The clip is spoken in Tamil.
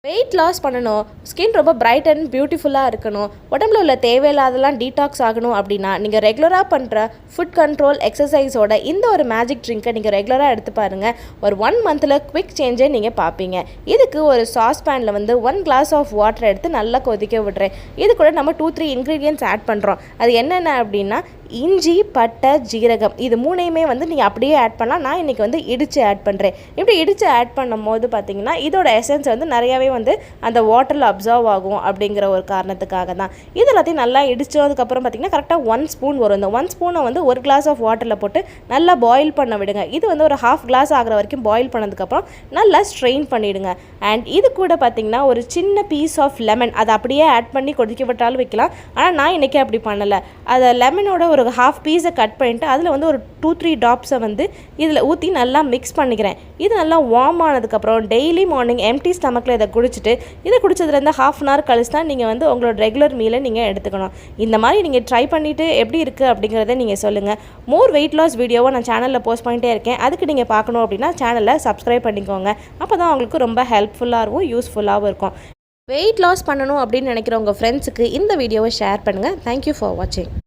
வெயிட் லாஸ் பண்ணணும், ஸ்கின் ரொம்ப பிரைட் அண்ட் பியூட்டிஃபுல்லாக இருக்கணும், உடம்புல உள்ள தேவையில்லாதெல்லாம் டீடாக்ஸ் ஆகணும் அப்படின்னா நீங்கள் ரெகுலராக பண்ணுற ஃபுட் கண்ட்ரோல் எக்ஸசைஸோட இந்த ஒரு மேஜிக் ட்ரிங்கை நீங்கள் ரெகுலராக எடுத்து பாருங்கள். ஒரு 1 மந்தில் குவிக் சேஞ்சை நீங்கள் பார்ப்பீங்க. இதுக்கு ஒரு சாஸ் பேனில் வந்து 1 கிளாஸ் ஆஃப் வாட்டர் எடுத்து நல்லா கொதிக்க விடுறேன். இது கூட நம்ம 2-3 இன்க்ரீடியன்ட்ஸ் ஆட் பண்ணுறோம். அது என்னென்ன அப்படின்னா இஞ்சி, பட்டை, ஜீரகம், இது மூணையுமே வந்து நீங்கள் அப்படியே ஆட் பண்ணலாம். நான் இன்றைக்கி வந்து இடித்து ஆட் பண்ணுறேன். இப்படி இடித்து ஆட் பண்ணும் போது பார்த்திங்கன்னா இதோட எசன்ஸ் வந்து நிறையாவே வந்து அந்த வாட்டரில் அப்சர்வ் ஆகும் அப்படிங்கிற ஒரு காரணத்துக்காக தான். இது எல்லாத்தையும் நல்லா இடித்ததுக்கப்புறம் பார்த்திங்கன்னா கரெக்டாக 1 ஸ்பூன் வரும். இந்த 1 ஸ்பூனை வந்து 1 கிளாஸ் ஆஃப் வாட்டரில் போட்டு நல்லா பாயில் பண்ண விடுங்க. இது வந்து ஒரு 1/2 கிளாஸ் ஆகிற வரைக்கும் பாயில் பண்ணதுக்கப்புறம் நல்லா ஸ்ட்ரெயின் பண்ணிவிடுங்க. அண்ட் இது கூட பார்த்திங்கன்னா ஒரு சின்ன பீஸ் ஆஃப் லெமன், அதை அப்படியே ஆட் பண்ணி கொதிக்க விட்டாலும் வைக்கலாம். ஆனால் நான் இன்றைக்கி அப்படி பண்ணலை. அதை லெமனோட ஒரு 1/2 பீஸை கட் பண்ணிவிட்டு அதில் வந்து ஒரு 2-3 ட்ராப்ஸை வந்து இதில் ஊற்றி நல்லா மிக்ஸ் பண்ணிக்கிறேன். இது நல்லா வார்ம் ஆனதுக்கப்புறம் டெய்லி மார்னிங் எம்டி ஸ்டமக்கில் இதை குடிச்சிட்டு, இதை குடிச்சதுலேருந்து 1/2 அன் ஹவர் கழிச்சு தான் நீங்கள் வந்து உங்களோட ரெகுலர் மீலை நீங்கள் எடுத்துக்கணும். இந்த மாதிரி நீங்கள் ட்ரை பண்ணிவிட்டு எப்படி இருக்குது அப்படிங்கிறத நீங்கள் சொல்லுங்கள். மோர் வெயிட் லாஸ் வீடியோவை நான் சேனலில் போஸ்ட் பண்ணிட்டே இருக்கேன். அதுக்கு நீங்கள் பார்க்கணும் அப்படின்னா சேனலை சப்ஸ்கிரைப் பண்ணிக்கோங்க. அப்போ தான் உங்களுக்கு ரொம்ப ஹெல்ப்ஃபுல்லாக இருக்கும், யூஸ்ஃபுல்லாகவும் இருக்கும். வெயிட் லாஸ் பண்ணணும் அப்படின்னு நினைக்கிற உங்கள் ஃப்ரெண்ட்ஸுக்கு இந்த வீடியோவை ஷேர் பண்ணுங்கள். தேங்க்யூ ஃபார் வாட்சிங்.